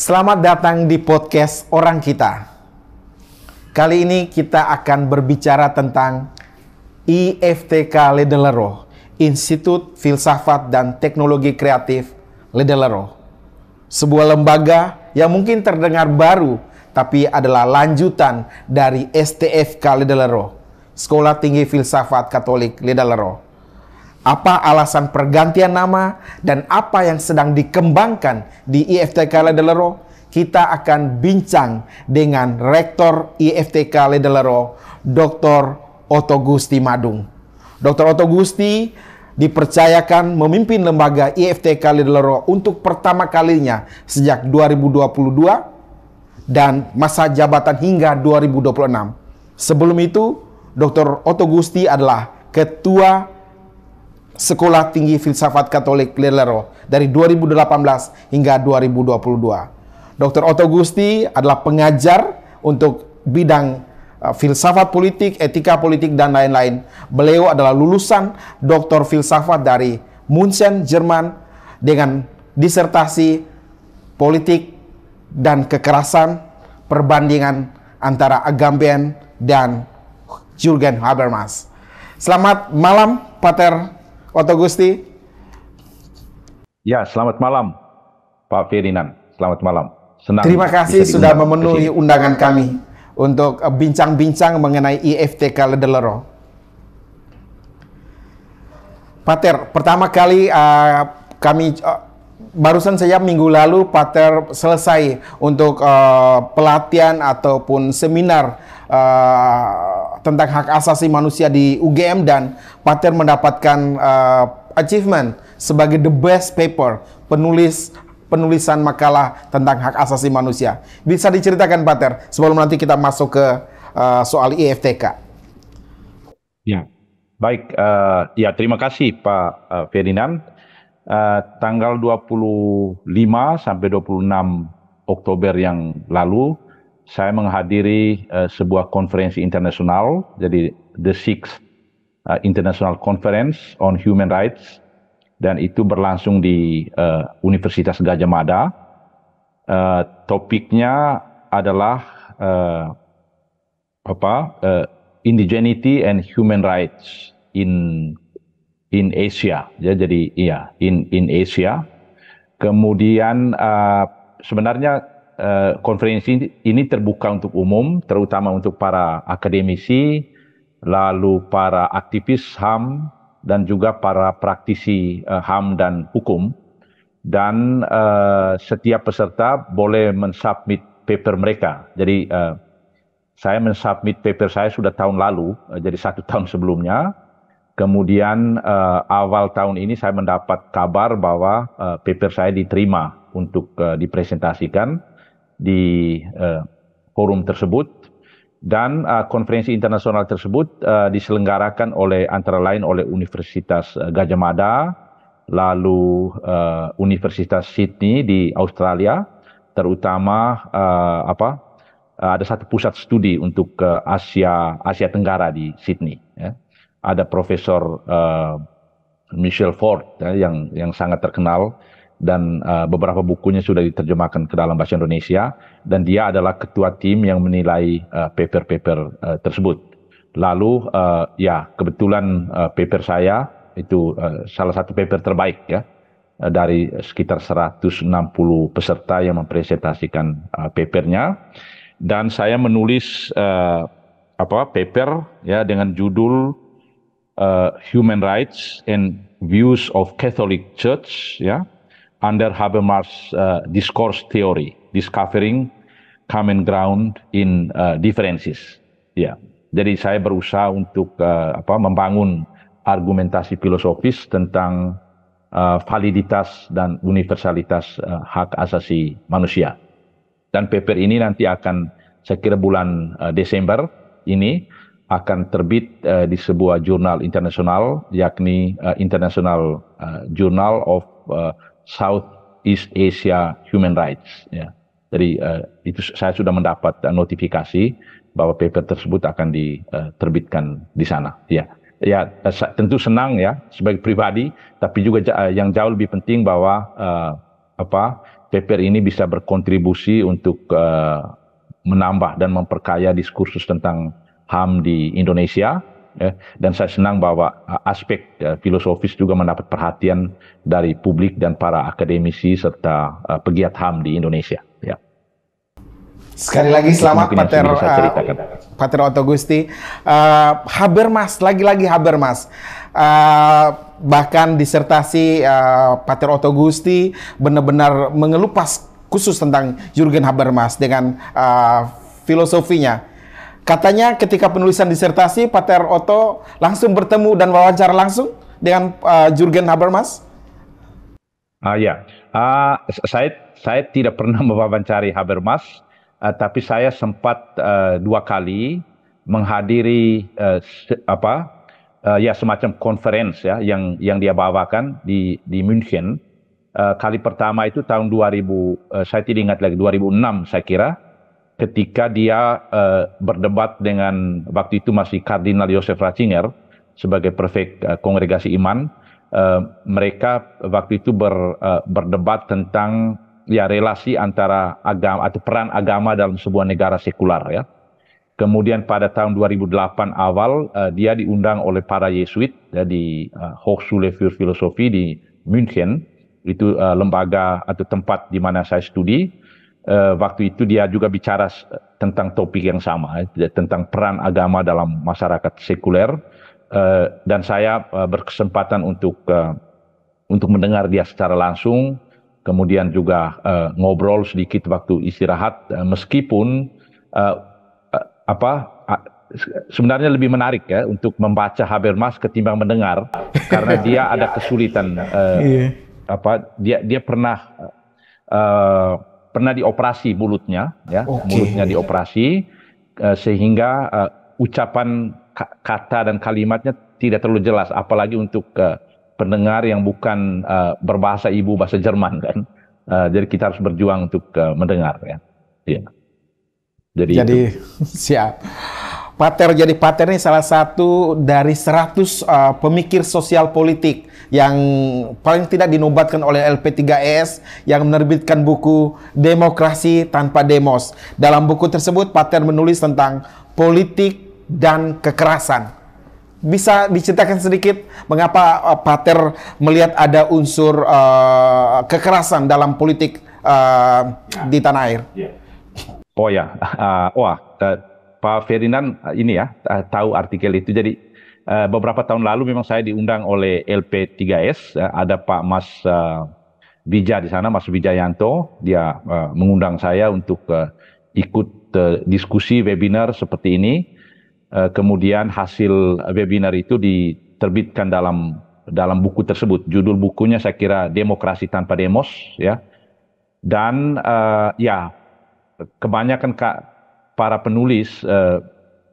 Selamat datang di podcast Orang Kita. Kali ini kita akan berbicara tentang IFTK Ledelero, Institut Filsafat dan Teknologi Kreatif Ledelero. Sebuah lembaga yang mungkin terdengar baru, tapi adalah lanjutan dari STFK Ledelero, Sekolah Tinggi Filsafat Katolik Ledelero. Apa alasan pergantian nama dan apa yang sedang dikembangkan di IFTK Ledelero? Kita akan bincang dengan Rektor IFTK Ledelero, Dr. Otto Gusti Madung. Dr. Otto Gusti dipercayakan memimpin lembaga IFTK Ledelero untuk pertama kalinya sejak 2022 dan masa jabatan hingga 2026. Sebelum itu, Dr. Otto Gusti adalah Ketua Sekolah Tinggi Filsafat Katolik Ledelero dari 2018 hingga 2022. Dr. Otto Gusti adalah pengajar untuk bidang filsafat politik, etika politik, dan lain-lain. Beliau adalah lulusan Doktor Filsafat dari München, Jerman, dengan disertasi politik dan kekerasan, perbandingan antara Agamben dan Jürgen Habermas. Selamat malam, Pater Otto Gusti. Ya, selamat malam, Pak Ferdinand. Selamat malam. Senang. Terima kasih sudah memenuhi undangan kami untuk bincang-bincang mengenai IFTK Ledelero. Pater, pertama kali kami barusan saja minggu lalu Pater selesai untuk pelatihan ataupun seminar tentang hak asasi manusia di UGM, dan Pater mendapatkan achievement sebagai the best paper, penulisan makalah tentang hak asasi manusia. Bisa diceritakan, Pater, sebelum nanti kita masuk ke soal IFTK? Ya, baik. Ya, terima kasih Pak Ferdinand. Tanggal 25 sampai 26 Oktober yang lalu, saya menghadiri sebuah konferensi internasional, jadi the Sixth International Conference on Human Rights, dan itu berlangsung di Universitas Gadjah Mada. Topiknya adalah indigeneity and human rights in Asia. Jadi iya, in Asia. Kemudian sebenarnya konferensi ini terbuka untuk umum, terutama untuk para akademisi, lalu para aktivis HAM, dan juga para praktisi HAM dan hukum. Dan setiap peserta boleh mensubmit paper mereka. Jadi saya mensubmit paper saya sudah tahun lalu, jadi 1 tahun sebelumnya. Kemudian awal tahun ini saya mendapat kabar bahwa paper saya diterima untuk dipresentasikan di forum tersebut, dan konferensi internasional tersebut diselenggarakan oleh antara lain oleh Universitas Gadjah Mada, lalu Universitas Sydney di Australia, terutama ada satu pusat studi untuk Asia Tenggara di Sydney. Ya. Ada Profesor Michel Ford yang sangat terkenal, dan beberapa bukunya sudah diterjemahkan ke dalam bahasa Indonesia, dan dia adalah ketua tim yang menilai paper-paper tersebut. Lalu ya, kebetulan paper saya itu salah satu paper terbaik ya, dari sekitar 160 peserta yang mempresentasikan papernya, dan saya menulis paper ya dengan judul Human Rights and Views of Catholic Church ya, under Habermas Discourse Theory, Discovering Common Ground in Differences. Ya, jadi saya berusaha untuk membangun argumentasi filosofis tentang validitas dan universalitas hak asasi manusia. Dan paper ini nanti akan, saya kira bulan Desember ini, akan terbit di sebuah jurnal internasional, yakni International Journal of Southeast Asia Human Rights. Ya. Jadi itu saya sudah mendapat notifikasi bahwa paper tersebut akan diterbitkan di sana. Ya, tentu senang ya sebagai pribadi, tapi juga yang jauh lebih penting bahwa paper ini bisa berkontribusi untuk menambah dan memperkaya diskursus tentang HAM di Indonesia. Dan saya senang bahwa aspek filosofis juga mendapat perhatian dari publik dan para akademisi serta pegiat HAM di Indonesia. Ya. Sekali lagi selamat Pater Otto Gusti. Habermas, lagi-lagi Habermas. Bahkan disertasi Pater Otto Gusti benar-benar mengelupas khusus tentang Jürgen Habermas dengan filosofinya. Katanya ketika penulisan disertasi, Pater Otto langsung bertemu dan wawancara langsung dengan Jürgen Habermas. Saya tidak pernah mewawancari Habermas, tapi saya sempat 2 kali menghadiri semacam conference ya yang dia bawakan di München. Kali pertama itu tahun 2000, saya tidak ingat lagi, 2006 saya kira. Ketika dia berdebat dengan waktu itu masih Kardinal Joseph Ratzinger sebagai prefek kongregasi iman, mereka waktu itu berdebat tentang relasi antara agama atau peran agama dalam sebuah negara sekular ya. Kemudian pada tahun 2008 awal dia diundang oleh para Yesuit di Hochschule für Philosophie di München, itu lembaga atau tempat di mana saya studi. Waktu itu dia juga bicara tentang topik yang sama, tentang peran agama dalam masyarakat sekuler, dan saya berkesempatan untuk mendengar dia secara langsung, kemudian juga ngobrol sedikit waktu istirahat, meskipun sebenarnya lebih menarik ya untuk membaca Habermas ketimbang mendengar, karena dia ada kesulitan, dia pernah dioperasi mulutnya, ya, mulutnya dioperasi sehingga ucapan kata dan kalimatnya tidak terlalu jelas, apalagi untuk pendengar yang bukan berbahasa ibu bahasa Jerman kan. Jadi kita harus berjuang untuk mendengar ya. Ya. Jadi siap. Pater ini salah satu dari 100 pemikir sosial politik yang paling tidak dinobatkan oleh LP3ES yang menerbitkan buku Demokrasi Tanpa Demos. Dalam buku tersebut Pater menulis tentang politik dan kekerasan. Bisa diceritakan sedikit mengapa Pater melihat ada unsur kekerasan dalam politik di tanah air? Pak Ferdinand ini ya tahu artikel itu. Jadi beberapa tahun lalu memang saya diundang oleh LP3S, ada Pak Mas Bija di sana, Mas Wijayanto, dia mengundang saya untuk ikut diskusi webinar seperti ini. Kemudian hasil webinar itu diterbitkan dalam buku tersebut. Judul bukunya saya kira Demokrasi Tanpa Demos ya. Dan kebanyakan para penulis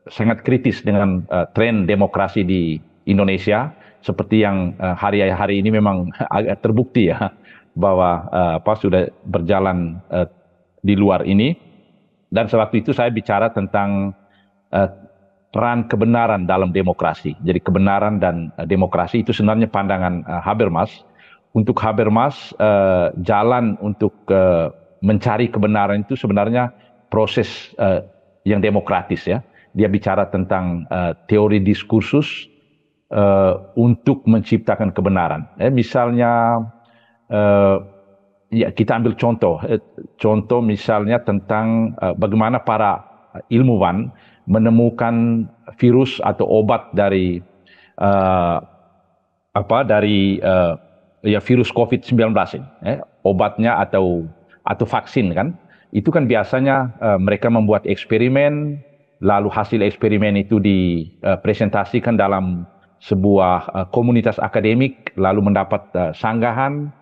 sangat kritis dengan tren demokrasi di Indonesia, seperti yang hari ini memang agak terbukti ya bahwa sudah berjalan di luar ini. Dan sewaktu itu saya bicara tentang peran kebenaran dalam demokrasi. Jadi kebenaran dan demokrasi itu sebenarnya pandangan Habermas. Untuk Habermas, jalan untuk mencari kebenaran itu sebenarnya proses yang demokratis ya. Dia bicara tentang teori diskursus untuk menciptakan kebenaran. Misalnya kita ambil contoh misalnya tentang bagaimana para ilmuwan menemukan virus atau obat dari virus COVID-19 ini. Obatnya atau vaksin kan. Itu kan biasanya mereka membuat eksperimen, lalu hasil eksperimen itu dipresentasikan dalam sebuah komunitas akademik, lalu mendapat sanggahan.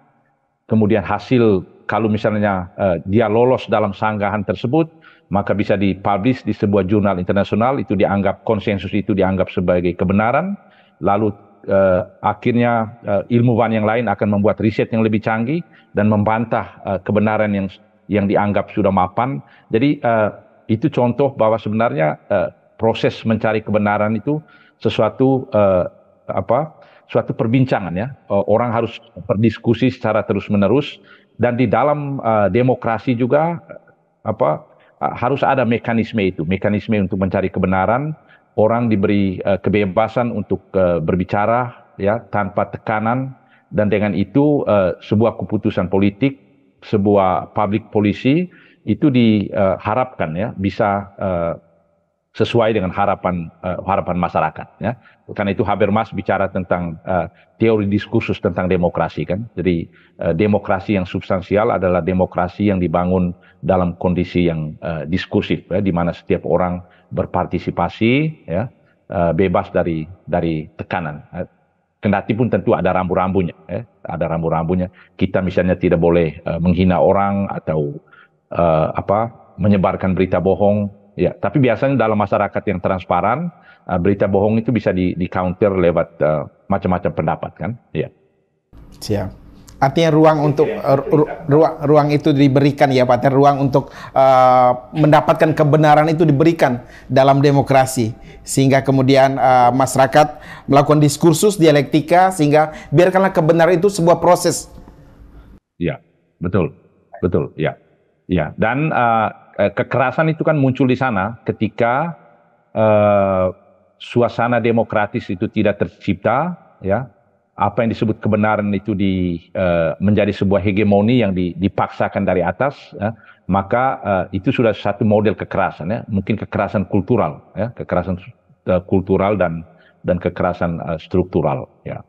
Kemudian hasil, kalau misalnya dia lolos dalam sanggahan tersebut, maka bisa dipublish di sebuah jurnal internasional, itu dianggap, konsensus itu dianggap sebagai kebenaran. Lalu akhirnya ilmuwan yang lain akan membuat riset yang lebih canggih dan membantah kebenaran yang dianggap sudah mapan. Jadi itu contoh bahwa sebenarnya proses mencari kebenaran itu suatu perbincangan ya. Orang harus berdiskusi secara terus-menerus Dan di dalam demokrasi juga harus ada mekanisme untuk mencari kebenaran. Orang diberi kebebasan untuk berbicara ya tanpa tekanan, dan dengan itu sebuah keputusan politik, sebuah public policy itu diharapkan ya bisa sesuai dengan harapan masyarakat ya. Karena itu Habermas bicara tentang teori diskursus tentang demokrasi kan. Jadi demokrasi yang substansial adalah demokrasi yang dibangun dalam kondisi yang diskursif ya, di mana setiap orang berpartisipasi ya, bebas dari tekanan. Kendati pun tentu ada rambu-rambunya ya. Ada rambu-rambunya. Kita misalnya tidak boleh menghina orang atau menyebarkan berita bohong ya. Tapi biasanya dalam masyarakat yang transparan, berita bohong itu bisa di counter lewat macam-macam pendapat kan ya. Siap. Artinya ruang untuk ruang itu diberikan ya Pak, ruang untuk mendapatkan kebenaran itu diberikan dalam demokrasi, sehingga kemudian masyarakat melakukan diskursus dialektika, sehingga biarkanlah kebenaran itu sebuah proses. Ya, betul ya. Ya, dan kekerasan itu kan muncul di sana ketika suasana demokratis itu tidak tercipta ya. Apa yang disebut kebenaran itu menjadi sebuah hegemoni yang dipaksakan dari atas ya. Maka itu sudah satu model kekerasan ya, mungkin kekerasan kultural ya, kekerasan kultural dan kekerasan struktural ya.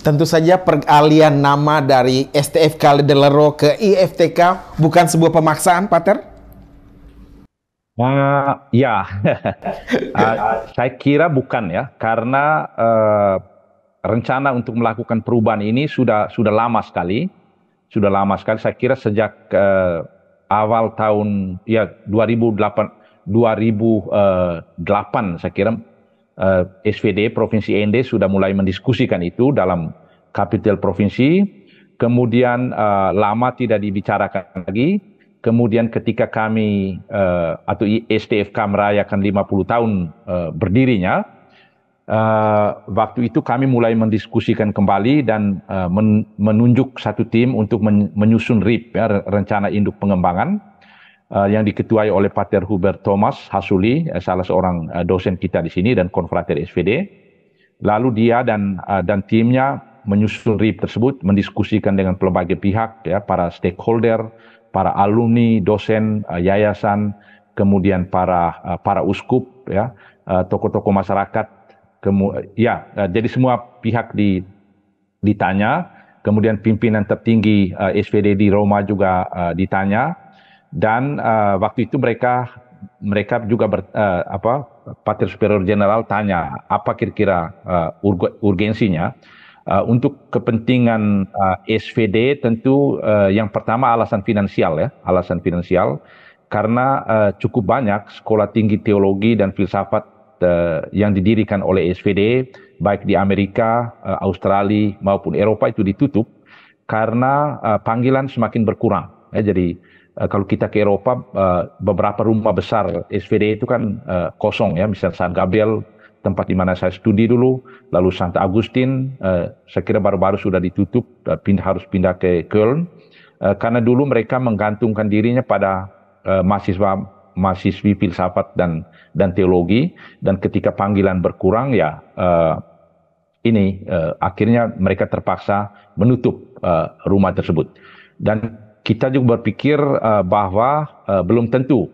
Tentu saja peralihan nama dari STFK Ledelero ke IFTK bukan sebuah pemaksaan, Pater? Ya, saya kira bukan ya, karena rencana untuk melakukan perubahan ini sudah lama sekali. Saya kira sejak awal tahun ya 2008 saya kira SVD Provinsi ND sudah mulai mendiskusikan itu dalam kapitel provinsi. Kemudian lama tidak dibicarakan lagi. Kemudian ketika kami atau STFK merayakan 50 tahun berdirinya, waktu itu kami mulai mendiskusikan kembali dan menunjuk satu tim untuk menyusun RIP ya, rencana induk pengembangan yang diketuai oleh Pater Hubert Thomas Hasuli, salah seorang dosen kita di sini dan konfrater SVD. Lalu dia dan timnya menyusun RIP tersebut, mendiskusikan dengan pelbagai pihak ya, para stakeholder, para alumni, dosen, yayasan, kemudian para uskup ya, tokoh-tokoh masyarakat. Jadi semua pihak ditanya, kemudian pimpinan tertinggi SVD di Roma juga ditanya, dan waktu itu mereka juga Pater Superior General tanya apa kira-kira urgensinya untuk kepentingan SVD. Tentu yang pertama alasan finansial karena cukup banyak sekolah tinggi teologi dan filsafat yang didirikan oleh SVD baik di Amerika, Australia maupun Eropa itu ditutup karena panggilan semakin berkurang. Jadi kalau kita ke Eropa, beberapa rumah besar SVD itu kan kosong ya, misalnya San Gabriel, tempat di mana saya studi dulu, lalu Santa Agustin, saya kira baru-baru sudah ditutup, harus pindah ke Köln, karena dulu mereka menggantungkan dirinya pada mahasiswi filsafat dan teologi, dan ketika panggilan berkurang ya akhirnya mereka terpaksa menutup rumah tersebut. Dan kita juga berpikir bahwa belum tentu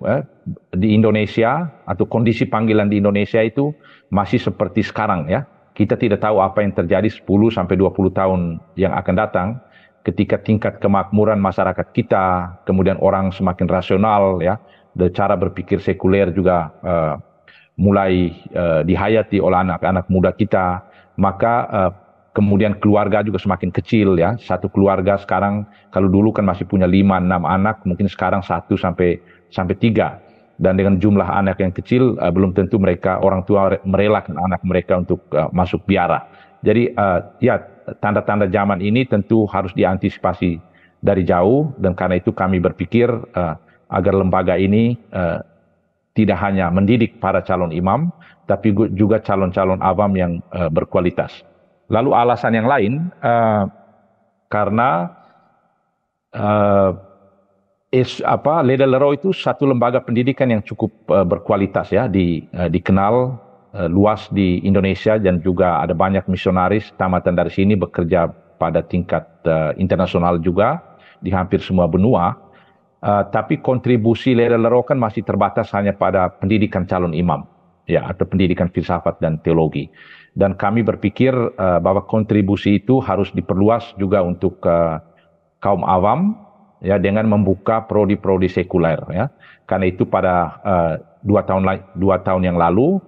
di Indonesia atau kondisi panggilan di Indonesia itu masih seperti sekarang ya. Kita tidak tahu apa yang terjadi 10 sampai 20 tahun yang akan datang ketika tingkat kemakmuran masyarakat kita, kemudian orang semakin rasional ya, cara berpikir sekuler juga mulai dihayati oleh anak-anak muda kita, maka kemudian keluarga juga semakin kecil ya. Satu keluarga sekarang, kalau dulu kan masih punya 5-6 anak, mungkin sekarang 1 sampai 3. Dan dengan jumlah anak yang kecil, belum tentu orang tua merelakan anak mereka untuk masuk biara. Jadi tanda-tanda zaman ini tentu harus diantisipasi dari jauh, dan karena itu kami berpikir agar lembaga ini tidak hanya mendidik para calon imam, tapi juga calon-calon awam yang berkualitas. Lalu alasan yang lain, karena uh, Leda Lero itu satu lembaga pendidikan yang cukup berkualitas ya, dikenal luas di Indonesia, dan juga ada banyak misionaris tamatan dari sini bekerja pada tingkat internasional juga di hampir semua benua. Tapi kontribusi Leda Lero kan masih terbatas hanya pada pendidikan calon imam ya, atau pendidikan filsafat dan teologi. Dan kami berpikir bahwa kontribusi itu harus diperluas juga untuk kaum awam ya, dengan membuka prodi-prodi sekuler ya. Karena itu pada 2 tahun yang lalu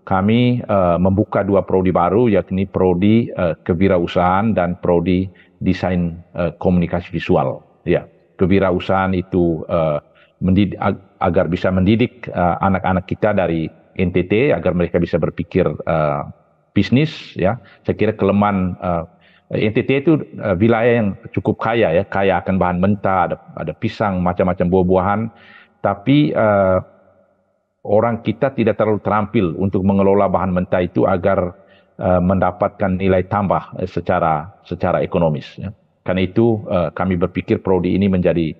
kami membuka 2 prodi baru, yakni prodi kewirausahaan dan prodi desain komunikasi visual ya. Kewirausahaan itu agar bisa mendidik anak-anak kita dari NTT agar mereka bisa berpikir bisnis ya. Saya kira kelemahan NTT itu wilayah yang cukup kaya ya, kaya akan bahan mentah, ada pisang, macam-macam buah-buahan, tapi orang kita tidak terlalu terampil untuk mengelola bahan mentah itu agar mendapatkan nilai tambah secara ekonomis. Ya. Karena itu kami berpikir prodi ini menjadi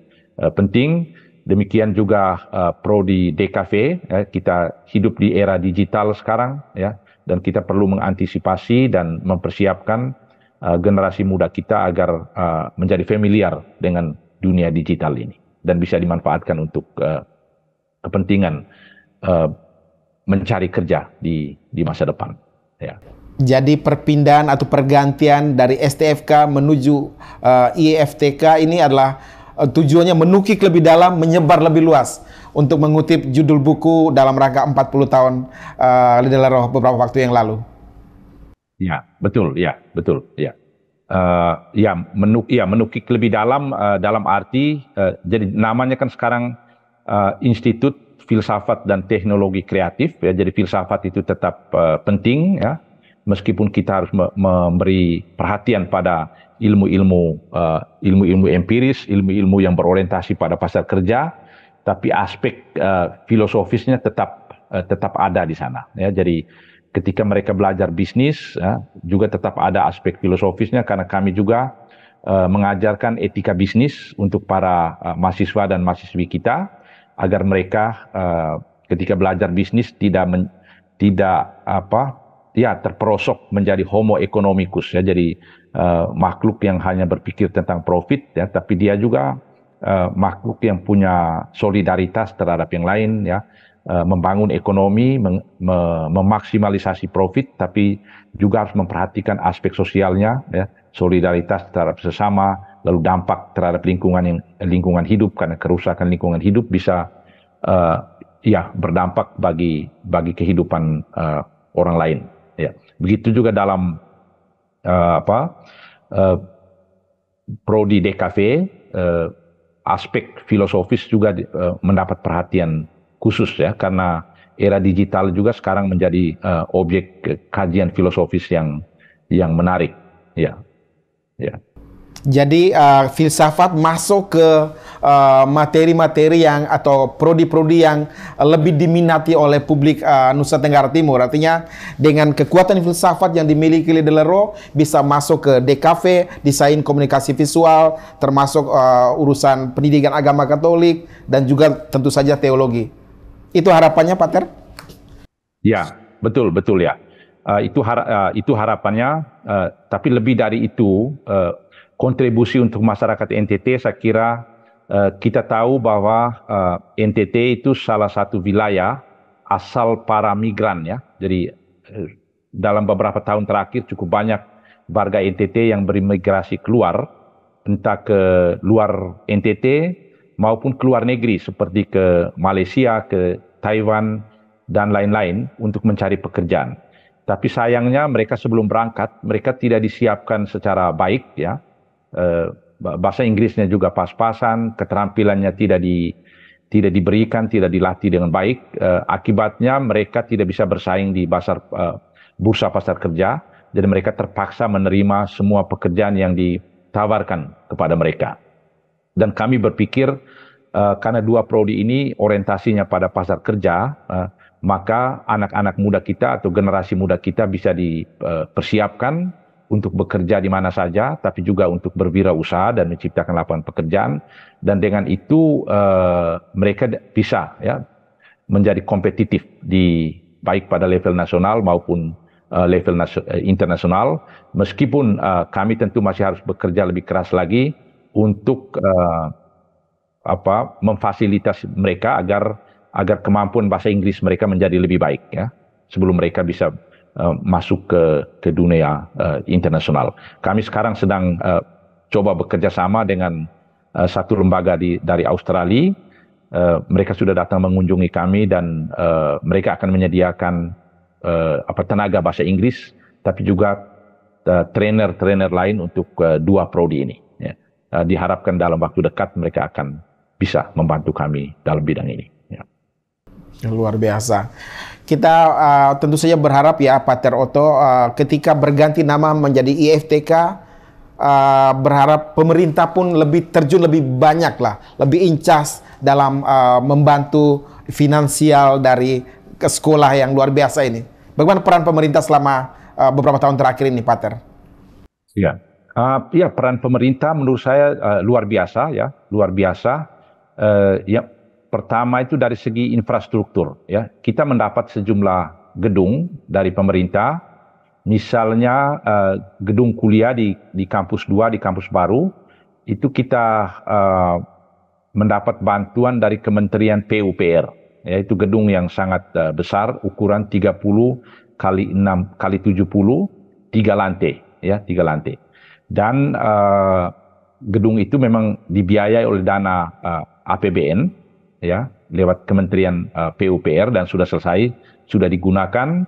penting. Demikian juga prodi DKV. Ya, kita hidup di era digital sekarang, ya, dan kita perlu mengantisipasi dan mempersiapkan generasi muda kita agar menjadi familiar dengan dunia digital ini dan bisa dimanfaatkan untuk kepentingan mencari kerja di masa depan. Ya. Jadi perpindahan atau pergantian dari STFK menuju IFTK ini adalah tujuannya menukik lebih dalam, menyebar lebih luas. Untuk mengutip judul buku dalam rangka 40 tahun Leda Lero beberapa waktu yang lalu. Ya, betul, ya, betul, ya. Menukik lebih dalam dalam arti jadi namanya kan sekarang Institut Filsafat dan Teknologi Kreatif ya. Jadi filsafat itu tetap penting ya, meskipun kita harus memberi perhatian pada ilmu-ilmu empiris, ilmu-ilmu yang berorientasi pada pasar kerja, tapi aspek filosofisnya tetap ada di sana ya. Jadi ketika mereka belajar bisnis, ya, juga tetap ada aspek filosofisnya, karena kami juga mengajarkan etika bisnis untuk para mahasiswa dan mahasiswi kita, agar mereka ketika belajar bisnis tidak terperosok menjadi homo economicus ya, jadi makhluk yang hanya berpikir tentang profit ya, tapi dia juga makhluk yang punya solidaritas terhadap yang lain ya. Membangun ekonomi, memaksimalisasi profit, tapi juga harus memperhatikan aspek sosialnya, ya, solidaritas terhadap sesama, lalu dampak terhadap lingkungan hidup, karena kerusakan lingkungan hidup bisa berdampak bagi kehidupan orang lain. Ya. Begitu juga dalam prodi DKV, aspek filosofis juga mendapat perhatian khusus ya, karena era digital juga sekarang menjadi objek kajian filosofis yang menarik ya. Jadi filsafat masuk ke materi-materi yang atau prodi-prodi yang lebih diminati oleh publik Nusa Tenggara Timur. Artinya dengan kekuatan filsafat yang dimiliki Leda Lero bisa masuk ke DKV, desain komunikasi visual, termasuk urusan pendidikan agama Katolik dan juga tentu saja teologi. Itu harapannya, Pak Ter? Ya, betul ya. Itu harapannya. Tapi lebih dari itu, kontribusi untuk masyarakat NTT, saya kira kita tahu bahwa NTT itu salah satu wilayah asal para migran ya. Jadi dalam beberapa tahun terakhir cukup banyak warga NTT yang berimigrasi keluar, entah ke luar NTT maupun ke luar negeri seperti ke Malaysia, ke Taiwan, dan lain-lain untuk mencari pekerjaan. Tapi sayangnya mereka sebelum berangkat, mereka tidak disiapkan secara baik ya. Bahasa Inggrisnya juga pas-pasan, keterampilannya tidak diberikan, tidak dilatih dengan baik. Akibatnya mereka tidak bisa bersaing di bursa pasar kerja, jadi mereka terpaksa menerima semua pekerjaan yang ditawarkan kepada mereka. Dan kami berpikir karena 2 prodi ini orientasinya pada pasar kerja, maka anak-anak muda kita atau generasi muda kita bisa dipersiapkan untuk bekerja di mana saja, tapi juga untuk berwirausaha dan menciptakan lapangan pekerjaan. Dan dengan itu mereka bisa ya menjadi kompetitif di baik pada level nasional maupun level internasional. Meskipun kami tentu masih harus bekerja lebih keras lagi untuk memfasilitasi mereka agar kemampuan bahasa Inggris mereka menjadi lebih baik ya sebelum mereka bisa masuk ke dunia internasional. Kami sekarang sedang coba bekerja sama dengan satu lembaga dari Australia. Mereka sudah datang mengunjungi kami dan mereka akan menyediakan tenaga bahasa Inggris, tapi juga trainer lain untuk dua prodi ini. Ya. Diharapkan dalam waktu dekat mereka akan bisa membantu kami dalam bidang ini. Ya. Luar biasa. Kita tentu saja berharap ya Pater Otto ketika berganti nama menjadi IFTK, berharap pemerintah pun lebih terjun lebih banyak lah, lebih incas dalam membantu finansial dari ke sekolah yang luar biasa ini. Bagaimana peran pemerintah selama beberapa tahun terakhir ini, Pater? Ya, peran pemerintah menurut saya luar biasa ya, luar biasa. Ya, pertama itu dari segi infrastruktur ya, kita mendapat sejumlah gedung dari pemerintah. Misalnya gedung kuliah di kampus 2, di kampus baru, itu kita mendapat bantuan dari Kementerian PUPR, yaitu gedung yang sangat besar, ukuran 30 kali 6 kali 70, 3 lantai, ya 3 lantai. Dan gedung itu memang dibiayai oleh dana APBN, ya lewat Kementerian PUPR dan sudah selesai, sudah digunakan.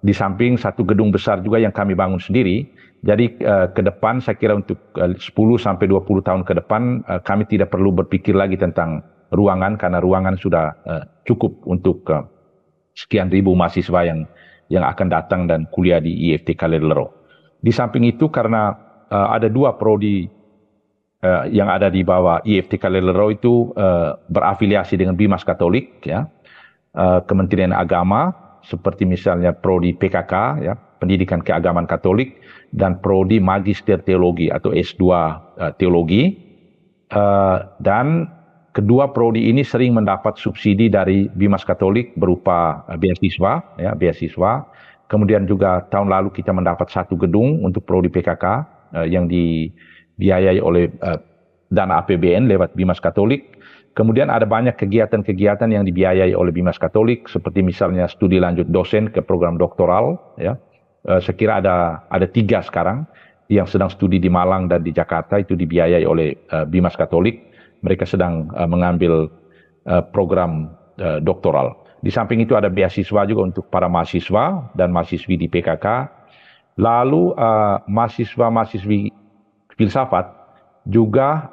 Di samping satu gedung besar juga yang kami bangun sendiri. Jadi ke depan saya kira untuk 10-20 tahun ke depan kami tidak perlu berpikir lagi tentang ruangan karena ruangan sudah cukup untuk sekian ribu mahasiswa yang akan datang dan kuliah di IFTK Ledlero. Di samping itu karena ada dua prodi yang ada di bawah IFTK Ledlero itu berafiliasi dengan Bimas Katolik ya, Kementerian Agama, seperti misalnya prodi PKK ya, Pendidikan Keagamaan Katolik, dan prodi Magister Teologi atau S2 Teologi. Dan kedua prodi ini sering mendapat subsidi dari Bimas Katolik berupa beasiswa ya, beasiswa. Kemudian juga tahun lalu kita mendapat satu gedung untuk prodi PKK yang dibiayai oleh dana APBN lewat Bimas Katolik. Kemudian ada banyak kegiatan-kegiatan yang dibiayai oleh Bimas Katolik, seperti misalnya studi lanjut dosen ke program doktoral. Ya. Saya kira ada 3 sekarang yang sedang studi di Malang dan di Jakarta, itu dibiayai oleh Bimas Katolik. Mereka sedang mengambil program doktoral. Di samping itu ada beasiswa juga untuk para mahasiswa dan mahasiswi di PKK. Lalu mahasiswa-mahasiswi filsafat juga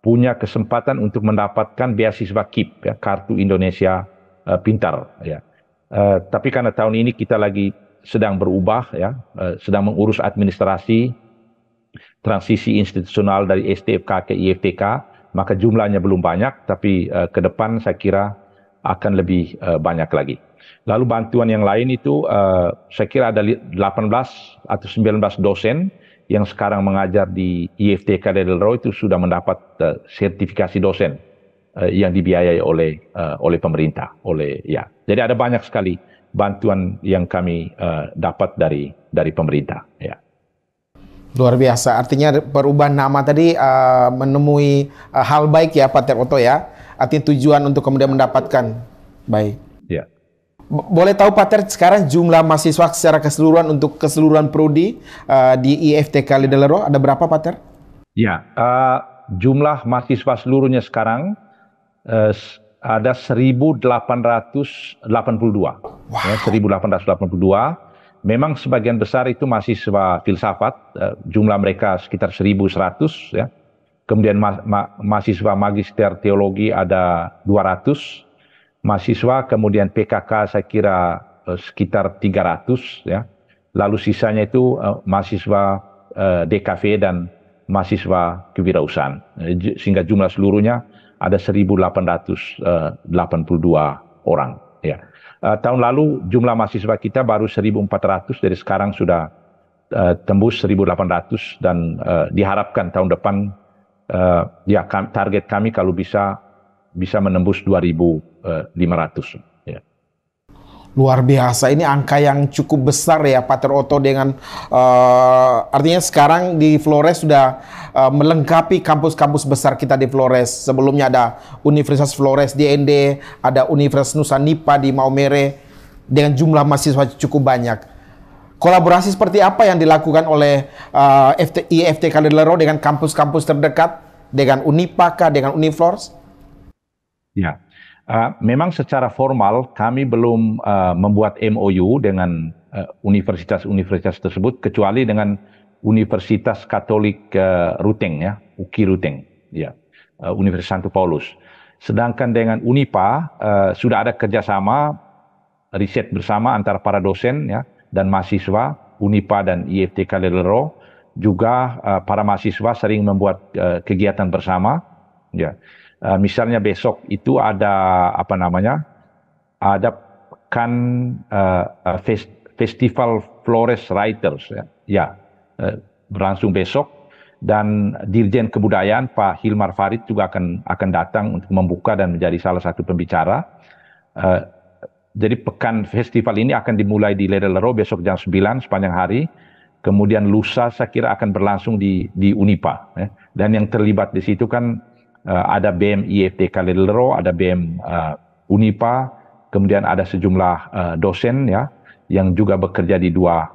punya kesempatan untuk mendapatkan beasiswa KIP, ya, Kartu Indonesia Pintar. Ya. Tapi karena tahun ini kita lagi sedang berubah, ya, sedang mengurus administrasi, transisi institusional dari STFK ke IFTK, maka jumlahnya belum banyak, tapi ke depan saya kira akan lebih banyak lagi. Lalu bantuan yang lain itu saya kira ada 18 atau 19 dosen yang sekarang mengajar di IFTK Ledlero itu sudah mendapat sertifikasi dosen yang dibiayai oleh pemerintah, ya. Jadi ada banyak sekali bantuan yang kami dapat dari pemerintah, ya. Luar biasa. Artinya perubahan nama tadi menemui hal baik ya, Pater Otto ya. Artinya tujuan untuk kemudian mendapatkan baik. Ya. Boleh tahu Pater sekarang jumlah mahasiswa secara keseluruhan untuk keseluruhan prodi di IFTK Ledlero ada berapa, Pater? Ya, jumlah mahasiswa seluruhnya sekarang ada 1.882. Wow. Ya, 1.882. Memang sebagian besar itu mahasiswa filsafat, jumlah mereka sekitar 1.100 ya. Kemudian mahasiswa magister teologi ada 200. Mahasiswa, kemudian PKK saya kira sekitar 300 ya. Lalu sisanya itu mahasiswa DKV dan mahasiswa kewirausahaan. Sehingga jumlah seluruhnya ada 1.882 orang ya. Tahun lalu jumlah mahasiswa kita baru 1.400, dari sekarang sudah tembus 1.800 dan diharapkan tahun depan target kami kalau bisa menembus 2.500. Ya. Luar biasa, ini angka yang cukup besar ya Pater Otto, dengan artinya sekarang di Flores sudah melengkapi kampus-kampus besar kita di Flores. Sebelumnya ada Universitas Flores di Ende, ada Universitas Nusa Nipa di Maumere dengan jumlah mahasiswa cukup banyak. Kolaborasi seperti apa yang dilakukan oleh IFTK Ledlero dengan kampus-kampus terdekat, dengan Unipa kah, dengan Uniflores? Ya. Memang secara formal kami belum membuat MOU dengan universitas-universitas tersebut, kecuali dengan Universitas Katolik Ruteng, ya, UKI Ruteng, ya, Universitas Santo Paulus. Sedangkan dengan Unipa sudah ada kerjasama riset bersama antara para dosen, ya, dan mahasiswa Unipa dan IFTK Ledlero. Juga para mahasiswa sering membuat kegiatan bersama, ya. Misalnya besok itu ada ada pekan Festival Flores Writers, berlangsung besok, dan Dirjen Kebudayaan Pak Hilmar Farid juga akan datang untuk membuka dan menjadi salah satu pembicara. Jadi pekan festival ini akan dimulai di Ledlero besok jam 9 sepanjang hari. Kemudian lusa saya kira akan berlangsung di Unipa, ya. Dan yang terlibat di situ kan ada BEM IFTK Ledlero, ada BEM Unipa, kemudian ada sejumlah dosen, ya, yang juga bekerja di dua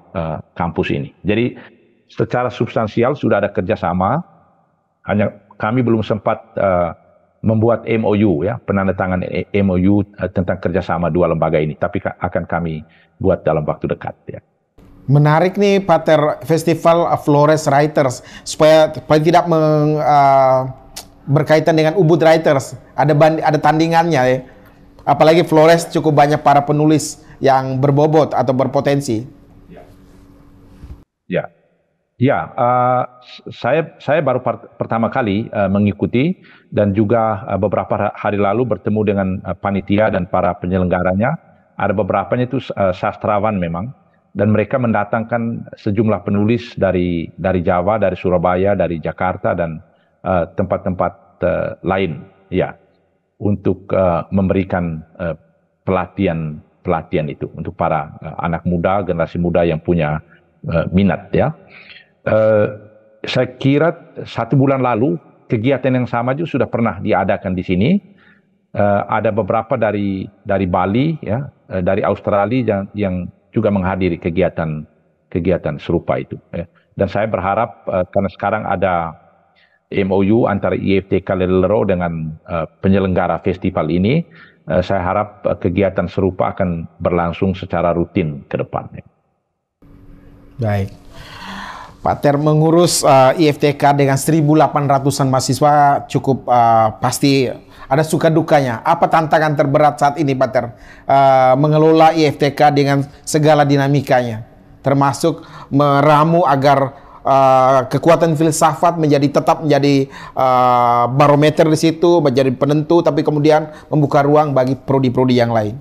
kampus ini. Jadi secara substansial sudah ada kerjasama, hanya kami belum sempat membuat MOU, ya, penandatangan MOU tentang kerjasama dua lembaga ini, tapi akan kami buat dalam waktu dekat, ya. Menarik nih Pater, Festival Flores Writers, supaya tidak berkaitan dengan Ubud Writers, ada tandingannya, ya. Apalagi Flores cukup banyak para penulis yang berbobot atau berpotensi. Saya baru pertama kali mengikuti, dan juga beberapa hari lalu bertemu dengan panitia dan para penyelenggaranya. Ada beberapanya itu sastrawan memang, dan mereka mendatangkan sejumlah penulis dari Jawa, dari Surabaya, dari Jakarta, dan tempat-tempat lain, ya, untuk memberikan pelatihan itu untuk para anak muda, generasi muda yang punya minat, ya. Saya kira 1 bulan lalu kegiatan yang sama juga sudah pernah diadakan di sini. Ada beberapa dari Bali, ya, dari Australia yang juga menghadiri kegiatan serupa itu, ya. Dan saya berharap karena sekarang ada MOU antara IFTK Ledlero dengan penyelenggara festival ini, saya harap kegiatan serupa akan berlangsung secara rutin ke depan. Baik. Pater, mengurus IFTK dengan 1.800-an mahasiswa cukup pasti ada suka dukanya. Apa tantangan terberat saat ini, Pater, mengelola IFTK dengan segala dinamikanya, termasuk meramu agar kekuatan filsafat tetap menjadi barometer di situ, menjadi penentu, tapi kemudian membuka ruang bagi prodi-prodi yang lain?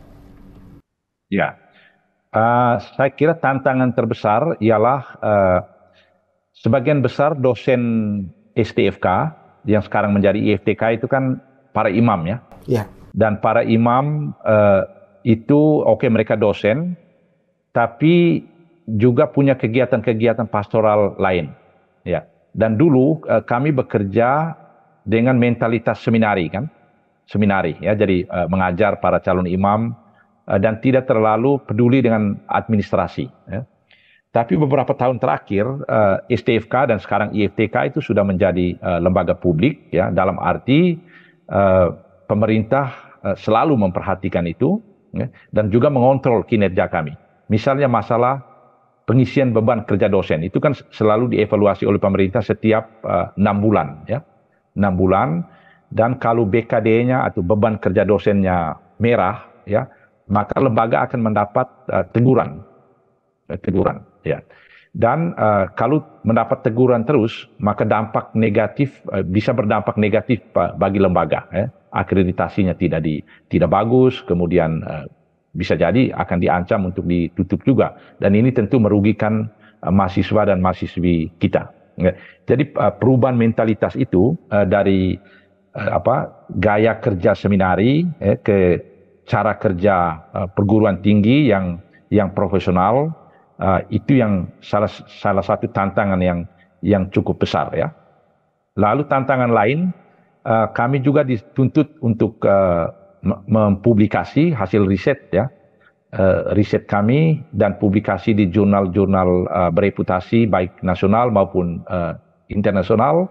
Ya, saya kira tantangan terbesar ialah sebagian besar dosen STFK yang sekarang menjadi IFTK itu kan para imam, ya. Ya. Dan para imam itu mereka dosen, tapi juga punya kegiatan-kegiatan pastoral lain, ya. Dan dulu kami bekerja dengan mentalitas seminari, ya. Jadi mengajar para calon imam dan tidak terlalu peduli dengan administrasi, ya. Tapi beberapa tahun terakhir STFK dan sekarang IFTK itu sudah menjadi lembaga publik, ya, dalam arti pemerintah selalu memperhatikan itu, ya, dan juga mengontrol kinerja kami. Misalnya masalah pengisian beban kerja dosen itu kan selalu dievaluasi oleh pemerintah setiap 6 bulan, ya, 6 bulan. Dan kalau BKD-nya atau beban kerja dosennya merah, ya, maka lembaga akan mendapat teguran, ya. Dan kalau mendapat teguran terus, maka dampak negatif bisa berdampak negatif bagi lembaga, ya. Akreditasinya tidak bagus, kemudian bisa jadi akan diancam untuk ditutup juga. Dan ini tentu merugikan mahasiswa dan mahasiswi kita. Jadi perubahan mentalitas itu dari gaya kerja seminari ke cara kerja perguruan tinggi yang profesional, itu yang salah satu tantangan yang cukup besar ya. Lalu tantangan lain, kami juga dituntut untuk mempublikasi hasil riset ya, riset kami dan publikasi di jurnal-jurnal bereputasi baik nasional maupun internasional.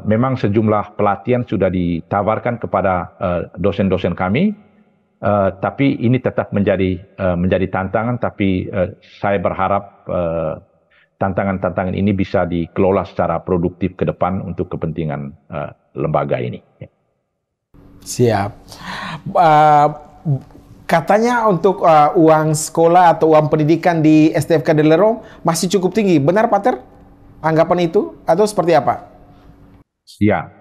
Memang sejumlah pelatihan sudah ditawarkan kepada dosen-dosen kami, tapi ini tetap menjadi tantangan. Tapi saya berharap tantangan-tantangan ini bisa dikelola secara produktif ke depan untuk kepentingan lembaga ini. Siap. Katanya untuk uang sekolah atau uang pendidikan di STFK Delerong masih cukup tinggi. Benar, Pater? Anggapan itu atau seperti apa? Ya,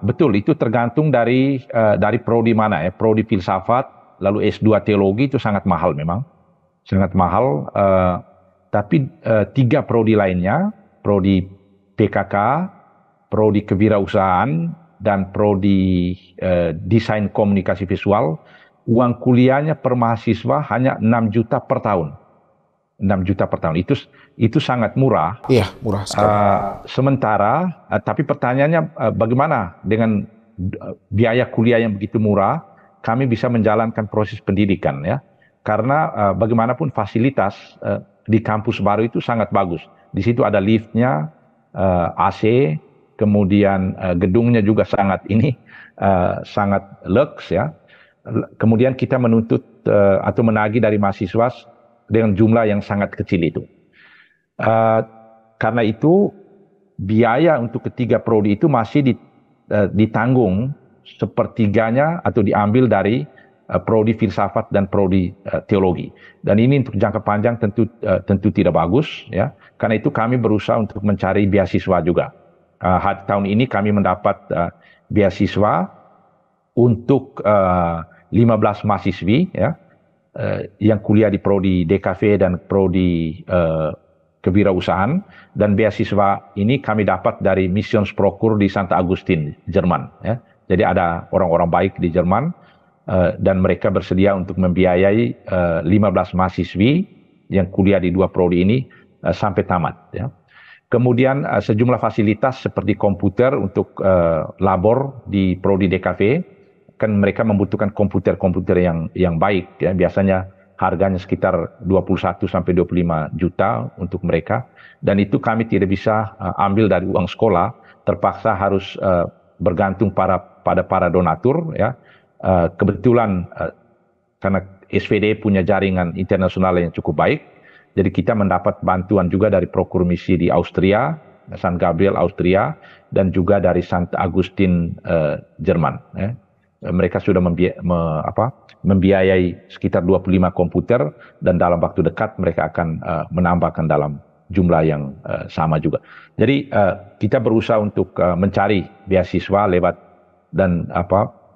betul. Itu tergantung dari prodi mana ya. Prodi filsafat, lalu S2 teologi itu sangat mahal memang. Sangat mahal. Tapi 3 prodi lainnya, prodi PKK, prodi kewirausahaan, dan prodi desain komunikasi visual, uang kuliahnya per mahasiswa hanya 6 juta per tahun. 6 juta per tahun. Itu sangat murah. Iya, murah sekali. Sementara, tapi pertanyaannya bagaimana dengan biaya kuliah yang begitu murah, kami bisa menjalankan proses pendidikan ya. Karena bagaimanapun fasilitas di kampus baru itu sangat bagus. Di situ ada liftnya, AC, kemudian gedungnya juga sangat lux ya. Kemudian kita menuntut atau menagih dari mahasiswa dengan jumlah yang sangat kecil itu. Karena itu biaya untuk ketiga prodi itu masih ditanggung sepertiganya atau diambil dari prodi filsafat dan prodi teologi. Dan ini untuk jangka panjang tentu tidak bagus ya. Karena itu kami berusaha untuk mencari beasiswa juga. Tahun ini kami mendapat beasiswa untuk 15 mahasiswi ya, yang kuliah di prodi DKV dan prodi kewirausahaan, dan beasiswa ini kami dapat dari Missionsprokur di Santa Agustin, Jerman ya. Jadi ada orang-orang baik di Jerman dan mereka bersedia untuk membiayai 15 mahasiswi yang kuliah di 2 prodi ini sampai tamat ya. Kemudian sejumlah fasilitas seperti komputer untuk labor di prodi DKV, kan mereka membutuhkan komputer yang baik ya, biasanya harganya sekitar 21 sampai 25 juta untuk mereka, dan itu kami tidak bisa ambil dari uang sekolah, terpaksa harus bergantung pada para donatur ya. Kebetulan karena SVD punya jaringan internasional yang cukup baik, jadi kita mendapat bantuan juga dari prokur misi di Austria, San Gabriel Austria, dan juga dari Santa Agustin Jerman ya. Mereka sudah membiayai sekitar 25 komputer, dan dalam waktu dekat mereka akan menambahkan dalam jumlah yang sama juga. Jadi kita berusaha untuk mencari beasiswa lewat dan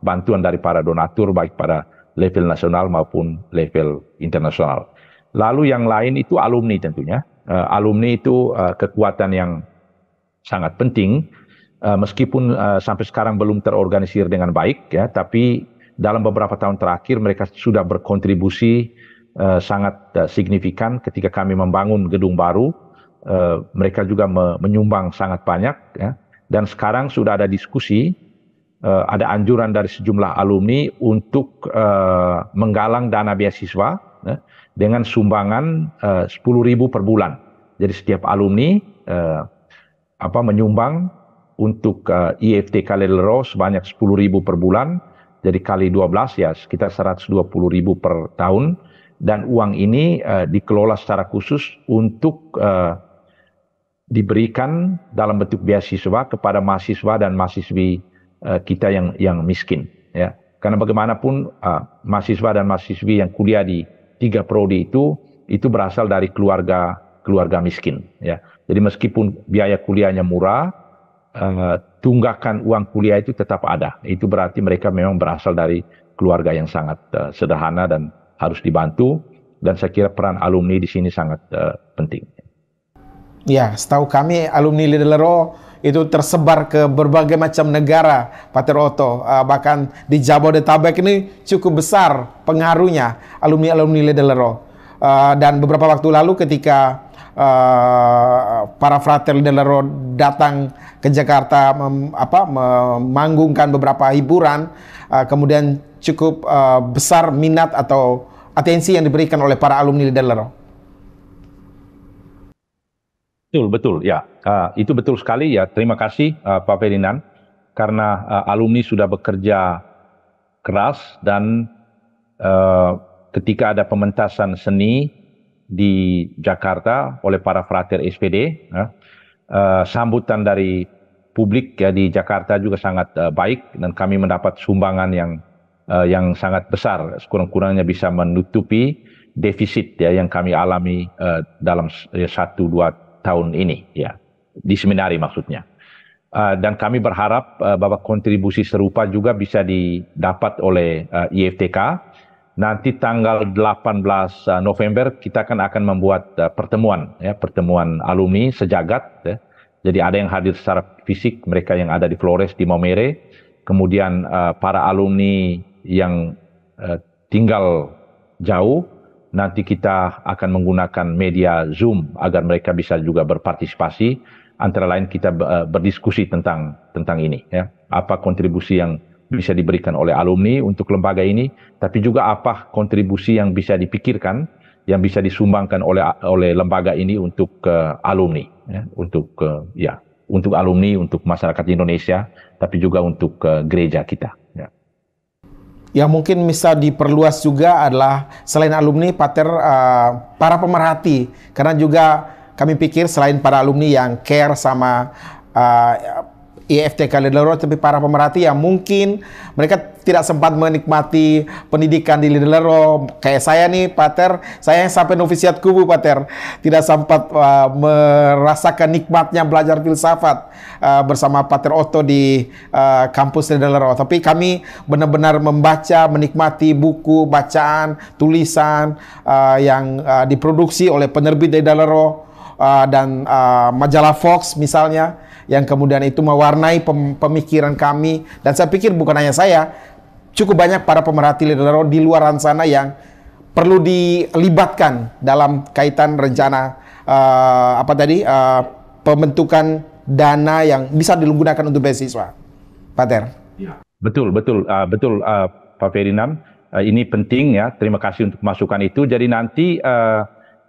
bantuan dari para donatur baik pada level nasional maupun level internasional. Lalu yang lain itu alumni tentunya. Alumni itu kekuatan yang sangat penting. Meskipun sampai sekarang belum terorganisir dengan baik ya, tapi dalam beberapa tahun terakhir mereka sudah berkontribusi sangat signifikan. Ketika kami membangun gedung baru, mereka juga menyumbang sangat banyak ya. Dan sekarang sudah ada diskusi, ada anjuran dari sejumlah alumni untuk menggalang dana beasiswa ya, dengan sumbangan 10.000 per bulan. Jadi setiap alumni menyumbang untuk IFTK Ledlerong sebanyak 10.000 per bulan, jadi kali 12 ya sekitar 120.000 per tahun, dan uang ini dikelola secara khusus untuk diberikan dalam bentuk beasiswa kepada mahasiswa dan mahasiswi kita yang miskin ya. Karena bagaimanapun mahasiswa dan mahasiswi yang kuliah di 3 prodi itu berasal dari keluarga miskin ya. Jadi meskipun biaya kuliahnya murah, tunggakan uang kuliah itu tetap ada. Itu berarti mereka memang berasal dari keluarga yang sangat sederhana dan harus dibantu, dan saya kira peran alumni di sini sangat penting. Ya, setahu kami alumni Lidelero itu tersebar ke berbagai macam negara, Pater Otto. Bahkan di Jabodetabek ini cukup besar pengaruhnya alumni-alumni Lidelero. Dan beberapa waktu lalu ketika para frater Lidelero datang ke Jakarta memanggungkan beberapa hiburan, kemudian cukup besar minat atau atensi yang diberikan oleh para alumni Lidelero. Betul ya. Itu betul sekali ya. Terima kasih Pak Ferdinand, karena alumni sudah bekerja keras dan ketika ada pementasan seni di Jakarta oleh para frater SPD, sambutan dari publik ya di Jakarta juga sangat baik, dan kami mendapat sumbangan yang sangat besar, sekurang-kurangnya bisa menutupi defisit ya yang kami alami dalam 1-2 tahun ini ya, di seminari maksudnya. Dan kami berharap bahwa kontribusi serupa juga bisa didapat oleh IFTK. Nanti tanggal 18 November kita akan membuat pertemuan alumni sejagat ya. Jadi ada yang hadir secara fisik, mereka yang ada di Flores, di Maumere, kemudian para alumni yang tinggal jauh, nanti kita akan menggunakan media Zoom agar mereka bisa juga berpartisipasi. Antara lain kita berdiskusi tentang ini ya, apa kontribusi yang bisa diberikan oleh alumni untuk lembaga ini, tapi juga apa kontribusi yang bisa dipikirkan, yang bisa disumbangkan oleh lembaga ini untuk alumni, ya, untuk alumni, untuk masyarakat Indonesia, tapi juga untuk gereja kita. Ya. Yang mungkin bisa diperluas juga adalah selain alumni, Pater, para pemerhati, karena juga kami pikir selain para alumni yang care sama IFTK Lidelero, tapi para pemerhati yang mungkin mereka tidak sempat menikmati pendidikan di Lidelero. Kayak saya nih, Pater, saya yang sampai novisiat kubu, Pater, tidak sempat merasakan nikmatnya belajar filsafat bersama Pater Otto di kampus Lidelero. Tapi kami benar-benar membaca, menikmati buku, bacaan, tulisan yang diproduksi oleh penerbit Lidelero dan majalah Fox misalnya, yang kemudian itu mewarnai pemikiran kami. Dan saya pikir bukan hanya saya, cukup banyak para pemerhati Lidelero di luar sana yang perlu dilibatkan dalam kaitan rencana pembentukan dana yang bisa digunakan untuk beasiswa. Pater. Ya. Betul Pak Ferdinand. Ini penting ya. Terima kasih untuk masukan itu. Jadi nanti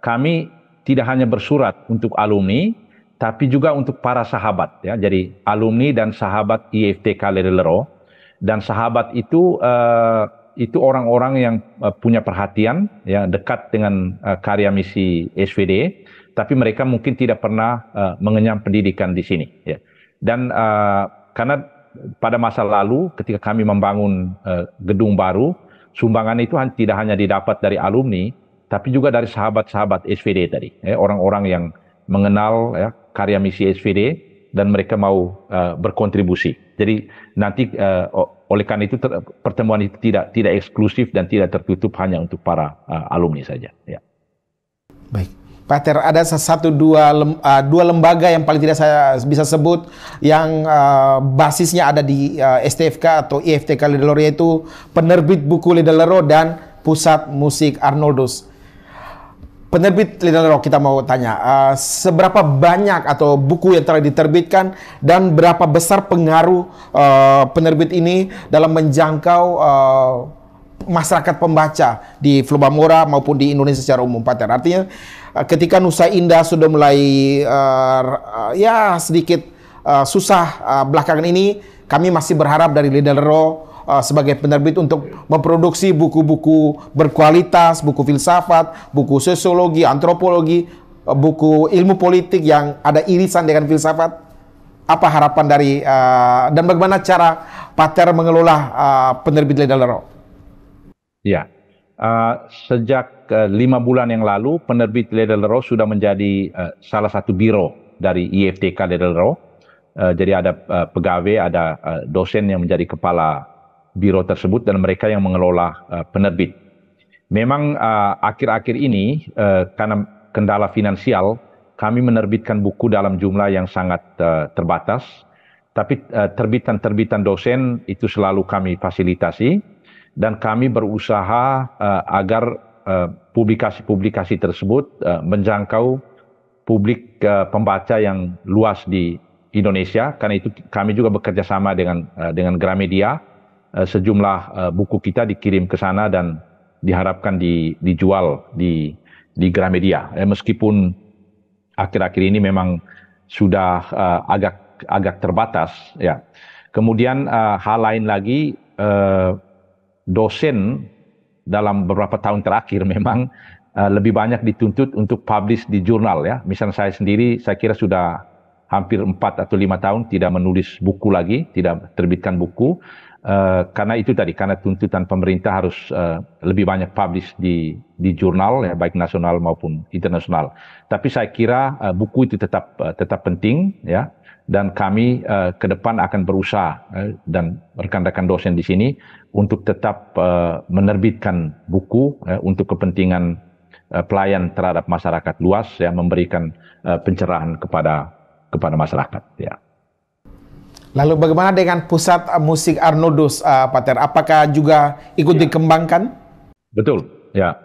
kami tidak hanya bersurat untuk alumni, tapi juga untuk para sahabat ya. Jadi alumni dan sahabat IFTK Lidelero, dan sahabat itu orang-orang yang punya perhatian ya, dekat dengan karya misi SVD, tapi mereka mungkin tidak pernah mengenyam pendidikan di sini ya. Dan karena pada masa lalu ketika kami membangun gedung baru, sumbangan itu tidak hanya didapat dari alumni, tapi juga dari sahabat-sahabat SVD tadi ya, orang-orang yang mengenal ya, karya misi SVD, dan mereka mau berkontribusi. Jadi nanti oleh karena itu pertemuan itu tidak eksklusif dan tidak tertutup hanya untuk para alumni saja. Ya. Baik, Pater, ada dua lembaga yang paling tidak saya bisa sebut yang basisnya ada di STFK atau IFTK Lidelero, yaitu Penerbit Buku Lidelero dan Pusat Musik Arnoldus. Penerbit Lidelero, kita mau tanya, seberapa banyak atau buku yang telah diterbitkan dan berapa besar pengaruh penerbit ini dalam menjangkau masyarakat pembaca di Flobamora maupun di Indonesia secara umum, Pater? Artinya ketika Nusa Indah sudah mulai sedikit susah belakangan ini, kami masih berharap dari Lidelero sebagai penerbit untuk memproduksi buku-buku berkualitas, buku filsafat, buku sosiologi, antropologi, buku ilmu politik yang ada irisan dengan filsafat. Apa harapan dari dan bagaimana cara Pater mengelola penerbit Lidelero? Ya, sejak 5 bulan yang lalu penerbit Lidelero sudah menjadi salah satu biro dari IFTK Lidelero. Jadi ada pegawai, ada dosen yang menjadi kepala biro tersebut, dan mereka yang mengelola penerbit. Memang akhir-akhir ini karena kendala finansial, kami menerbitkan buku dalam jumlah yang sangat terbatas. Tapi terbitan-terbitan dosen itu selalu kami fasilitasi dan kami berusaha agar publikasi-publikasi tersebut menjangkau publik pembaca yang luas di Indonesia. Karena itu kami juga bekerja sama dengan Gramedia. Sejumlah buku kita dikirim ke sana dan diharapkan dijual di Gramedia. Meskipun akhir-akhir ini memang sudah agak terbatas, ya. Kemudian hal lain lagi, dosen dalam beberapa tahun terakhir memang lebih banyak dituntut untuk publish di jurnal, ya. Misalnya saya sendiri, saya kira sudah hampir 4 atau 5 tahun tidak menulis buku lagi, tidak terbitkan buku, karena itu tadi, karena tuntutan pemerintah harus lebih banyak publish di jurnal, ya, baik nasional maupun internasional. Tapi saya kira buku itu tetap penting, ya. Dan kami ke depan akan berusaha dan rekan-rekan dosen di sini untuk tetap menerbitkan buku untuk kepentingan pelayan terhadap masyarakat luas, ya, memberikan pencerahan kepada masyarakat, ya. Lalu bagaimana dengan pusat musik Arnoldus, Pak Ter? Apakah juga ikut dikembangkan? Betul, ya.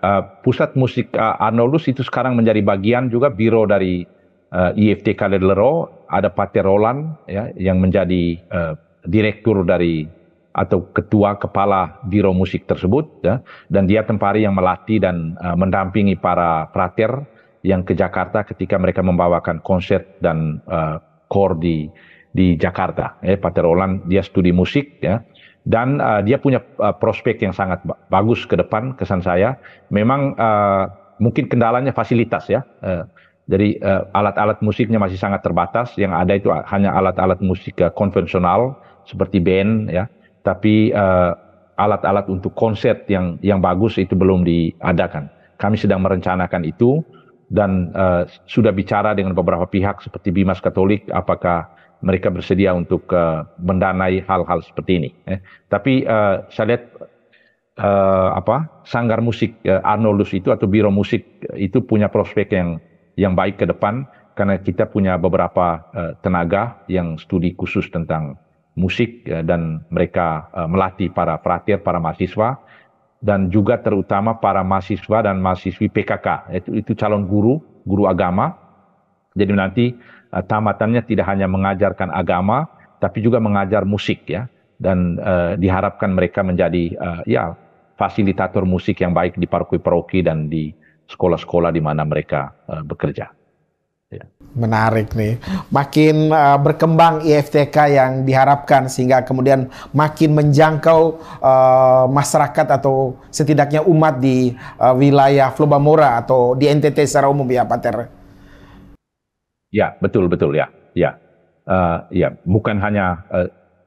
Pusat musik Arnoldus itu sekarang menjadi bagian juga biro dari IFTK Ledlero. Ada Pak Ter Roland, ya, yang menjadi direktur dari atau ketua kepala biro musik tersebut, ya, dan dia tempari yang melatih dan mendampingi para prater yang ke Jakarta ketika mereka membawakan konser dan kor di Jakarta. Pak Ter Roland dia studi musik, ya, dan dia punya prospek yang sangat bagus ke depan. Kesan saya memang mungkin kendalanya fasilitas, ya. Jadi alat-alat musiknya masih sangat terbatas. Yang ada itu hanya alat-alat musik konvensional seperti band, ya. Tapi alat-alat untuk konser yang bagus itu belum diadakan. Kami sedang merencanakan itu dan sudah bicara dengan beberapa pihak seperti Bimas Katolik, apakah mereka bersedia untuk mendanai hal-hal seperti ini. Tapi saya lihat sanggar musik Arnoldus itu atau biro musik itu punya prospek yang baik ke depan, karena kita punya beberapa tenaga yang studi khusus tentang musik, dan mereka melatih para prater, para mahasiswa, dan juga terutama para mahasiswa dan mahasiswi PKK, itu calon guru agama. Jadi nanti tamatannya tidak hanya mengajarkan agama, tapi juga mengajar musik, ya, dan diharapkan mereka menjadi fasilitator musik yang baik di paroki-paroki dan di sekolah-sekolah di mana mereka bekerja. Ya. Menarik nih, makin berkembang IFTK yang diharapkan sehingga kemudian makin menjangkau masyarakat atau setidaknya umat di wilayah Flobamora atau di NTT secara umum, ya, Pak Ter. Ya, betul ya. Ya, bukan hanya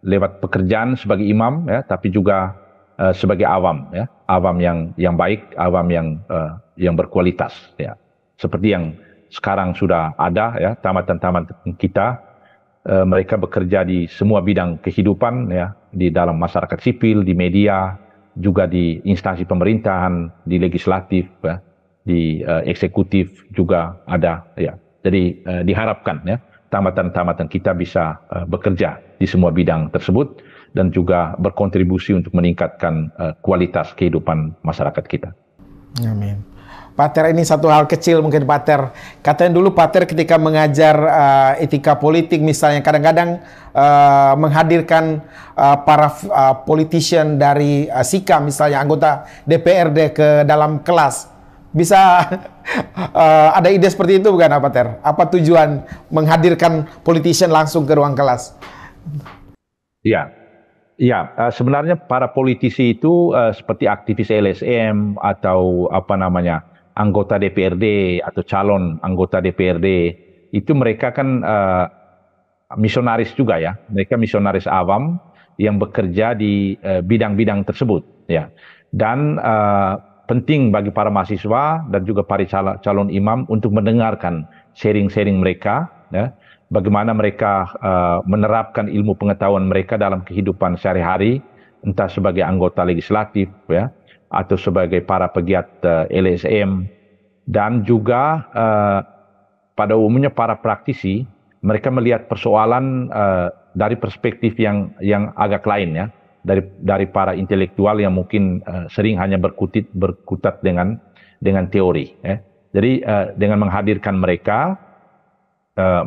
lewat pekerjaan sebagai imam, ya, tapi juga sebagai awam, ya, awam yang baik, awam yang berkualitas, ya. Seperti yang sekarang sudah ada, ya, tamatan-tamatan kita, mereka bekerja di semua bidang kehidupan, ya, di dalam masyarakat sipil, di media, juga di instansi pemerintahan, di legislatif, ya, di eksekutif juga ada, ya. Jadi diharapkan, ya, tamatan-tamatan kita bisa bekerja di semua bidang tersebut dan juga berkontribusi untuk meningkatkan kualitas kehidupan masyarakat kita. Amin. Pak Ter, ini satu hal kecil mungkin, Pak Ter. Katanya dulu Pak Ter ketika mengajar etika politik misalnya, kadang-kadang menghadirkan para politician dari SIKA misalnya, anggota DPRD ke dalam kelas. Bisa ada ide seperti itu bukan, Pak Ter? Apa tujuan menghadirkan politician langsung ke ruang kelas? Ya, sebenarnya para politisi itu seperti aktivis LSM atau anggota DPRD atau calon anggota DPRD, itu mereka kan misionaris juga, ya. Mereka misionaris awam yang bekerja di bidang-bidang tersebut, ya. Dan penting bagi para mahasiswa dan juga para calon imam untuk mendengarkan sharing-sharing mereka, ya. Bagaimana mereka menerapkan ilmu pengetahuan mereka dalam kehidupan sehari-hari, entah sebagai anggota legislatif, ya, atau sebagai para pegiat LSM, dan juga pada umumnya para praktisi, mereka melihat persoalan dari perspektif yang agak lain ya, dari para intelektual yang mungkin sering hanya berkutat dengan teori. Jadi dengan menghadirkan mereka,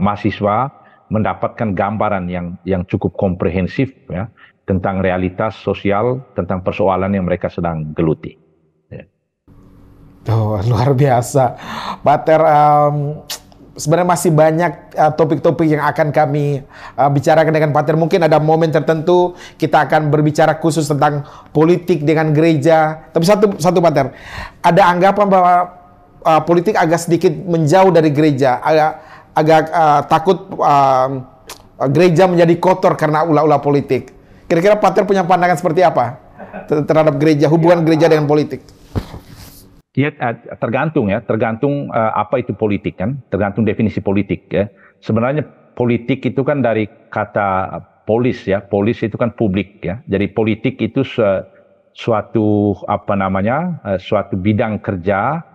mahasiswa mendapatkan gambaran yang cukup komprehensif ya, tentang realitas sosial, tentang persoalan yang mereka sedang geluti. Ya. Oh, luar biasa, Pater. Sebenarnya masih banyak topik-topik yang akan kami bicarakan dengan Pater. Mungkin ada momen tertentu kita akan berbicara khusus tentang politik dengan gereja. Tapi satu Pater, ada anggapan bahwa politik agak sedikit menjauh dari gereja, agak takut gereja menjadi kotor karena ulah-ulah politik. Kira-kira Pater punya pandangan seperti apa terhadap gereja, hubungan gereja dengan politik? Ya, tergantung apa itu politik kan, tergantung definisi politik ya. Sebenarnya politik itu kan dari kata polis ya, polis itu kan publik ya. Jadi politik itu suatu suatu bidang kerja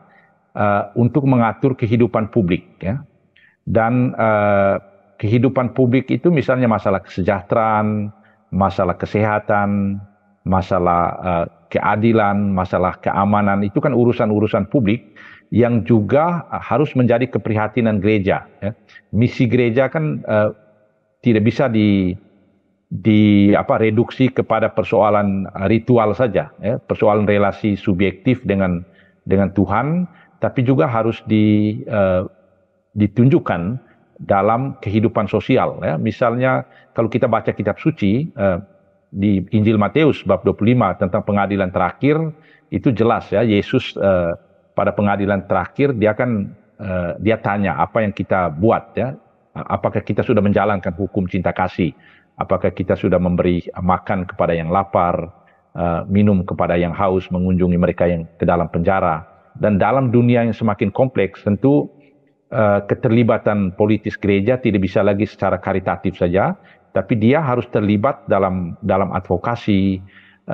untuk mengatur kehidupan publik ya. Dan kehidupan publik itu misalnya masalah kesejahteraan, masalah kesehatan, masalah keadilan, masalah keamanan, itu kan urusan-urusan publik yang juga harus menjadi keprihatinan gereja. Ya. Misi gereja kan tidak bisa reduksi kepada persoalan ritual saja, ya. Persoalan relasi subjektif dengan Tuhan, tapi juga harus ditunjukkan dalam kehidupan sosial. Ya. Misalnya kalau kita baca kitab suci, di Injil Matius bab 25 tentang pengadilan terakhir, itu jelas ya, Yesus pada pengadilan terakhir dia tanya apa yang kita buat ya, apakah kita sudah menjalankan hukum cinta kasih, apakah kita sudah memberi makan kepada yang lapar, minum kepada yang haus, mengunjungi mereka yang ke dalam penjara. Dan dalam dunia yang semakin kompleks, tentu keterlibatan politis gereja tidak bisa lagi secara karitatif saja, tapi dia harus terlibat dalam advokasi,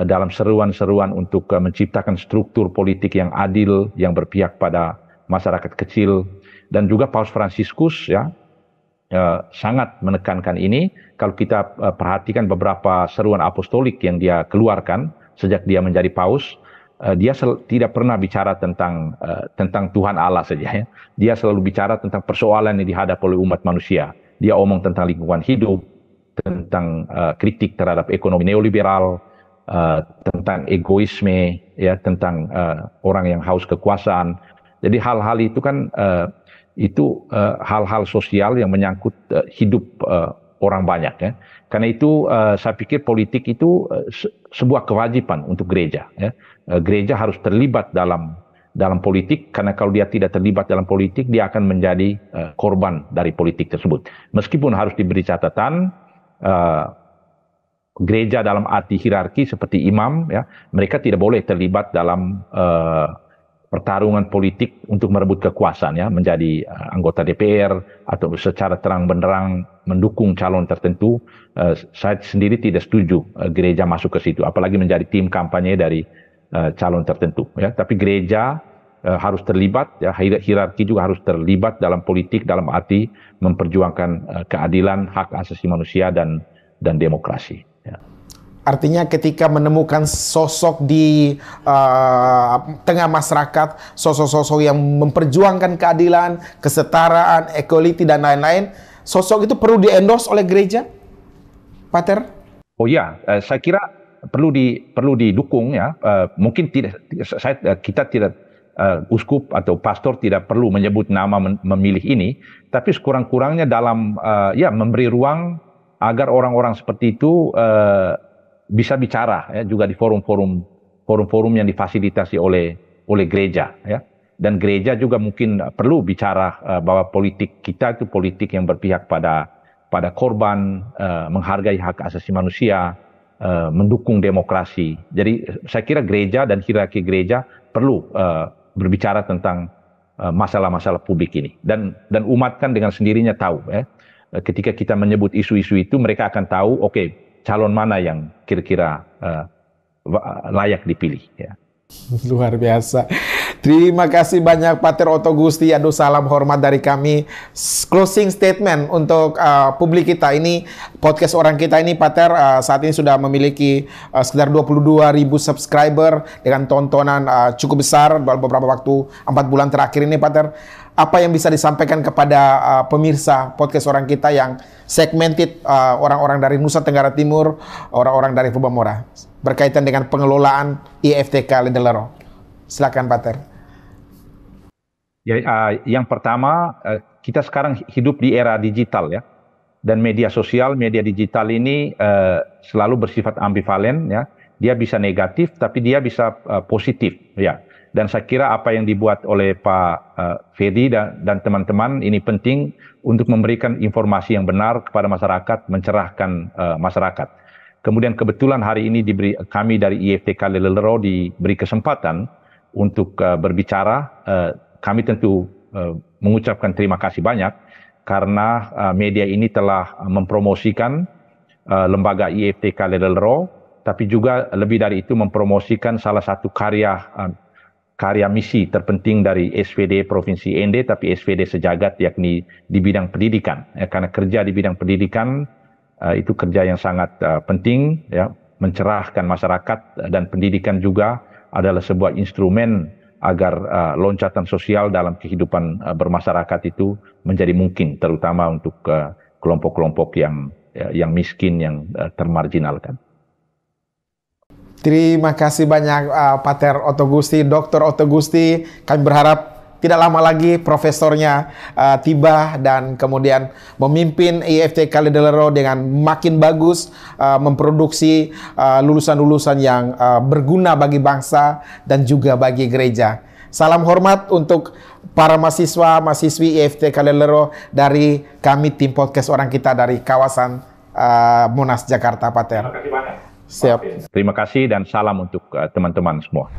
dalam seruan-seruan untuk menciptakan struktur politik yang adil, yang berpihak pada masyarakat kecil. Dan juga Paus Fransiskus ya sangat menekankan ini. Kalau kita perhatikan beberapa seruan apostolik yang dia keluarkan sejak dia menjadi paus, dia tidak pernah bicara tentang Tuhan Allah saja ya. Dia selalu bicara tentang persoalan yang dihadapi oleh umat manusia. Dia omong tentang lingkungan hidup, tentang kritik terhadap ekonomi neoliberal, tentang egoisme, ya, tentang orang yang haus kekuasaan. Jadi hal-hal itu kan hal-hal sosial yang menyangkut hidup orang banyak. Ya. Karena itu saya pikir politik itu sebuah kewajiban untuk gereja. Ya. Gereja harus terlibat dalam politik, karena kalau dia tidak terlibat dalam politik, dia akan menjadi korban dari politik tersebut. Meskipun harus diberi catatan, gereja dalam arti hierarki seperti imam ya, mereka tidak boleh terlibat dalam pertarungan politik untuk merebut kekuasaan ya, menjadi anggota DPR atau secara terang benderang mendukung calon tertentu. Saya sendiri tidak setuju gereja masuk ke situ, apalagi menjadi tim kampanye dari calon tertentu ya. Tapi gereja harus terlibat ya, hierarki juga harus terlibat dalam politik dalam arti memperjuangkan keadilan, hak asasi manusia dan demokrasi ya. Artinya ketika menemukan sosok di tengah masyarakat, sosok-sosok yang memperjuangkan keadilan, kesetaraan, equality dan lain-lain, sosok itu perlu di-endorse oleh gereja, Pater? Oh ya, saya kira perlu didukung ya. Mungkin kita tidak uskup atau pastor tidak perlu menyebut nama memilih ini, tapi sekurang-kurangnya dalam memberi ruang agar orang-orang seperti itu bisa bicara ya, juga di forum-forum yang difasilitasi oleh gereja ya. Dan gereja juga mungkin perlu bicara bahwa politik kita itu politik yang berpihak pada korban, menghargai hak asasi manusia, mendukung demokrasi. Jadi saya kira gereja dan hierarki gereja perlu berbicara tentang masalah-masalah publik ini, dan umat kan dengan sendirinya tahu ya, ketika kita menyebut isu-isu itu, mereka akan tahu calon mana yang kira-kira layak dipilih ya. Luar biasa. Terima kasih banyak Pater Otto Gusti. Aduh, salam hormat dari kami. Closing statement untuk publik kita ini, podcast orang kita ini, Pater, saat ini sudah memiliki sekitar 22.000 subscriber dengan tontonan cukup besar beberapa waktu 4 bulan terakhir ini, Pater. Apa yang bisa disampaikan kepada pemirsa podcast orang kita yang segmented, orang-orang dari Nusa Tenggara Timur, orang-orang dari Rubamora, berkaitan dengan pengelolaan IFTK Ledelero? Silakan, Pater. Ya, yang pertama, kita sekarang hidup di era digital ya, dan media sosial, media digital ini selalu bersifat ambivalen ya. Dia bisa negatif, tapi dia bisa positif ya. Dan saya kira apa yang dibuat oleh Pak Fedi dan teman-teman ini penting untuk memberikan informasi yang benar kepada masyarakat, mencerahkan masyarakat. Kemudian kebetulan hari ini kami dari IFTK Ledelero diberi kesempatan untuk berbicara. Kami tentu mengucapkan terima kasih banyak karena media ini telah mempromosikan lembaga IFTK Ledelero, tapi juga lebih dari itu mempromosikan salah satu karya misi terpenting dari SVD Provinsi ND, tapi SVD sejagat, yakni di bidang pendidikan. Karena kerja di bidang pendidikan itu kerja yang sangat penting, ya, mencerahkan masyarakat, dan pendidikan juga adalah sebuah instrumen agar loncatan sosial dalam kehidupan bermasyarakat itu menjadi mungkin, terutama untuk kelompok-kelompok yang miskin, yang termarginalkan. Terima kasih banyak Pater Otto Gusti, Dr. Otto Gusti. Kami berharap tidak lama lagi profesornya tiba dan kemudian memimpin IFTK Ledelero dengan makin bagus, memproduksi lulusan-lulusan yang berguna bagi bangsa dan juga bagi gereja. Salam hormat untuk para mahasiswa-mahasiswi IFTK Ledelero dari kami tim podcast orang kita dari kawasan Monas, Jakarta, Pater. Terima kasih banyak. Siap. Terima kasih dan salam untuk teman-teman semua.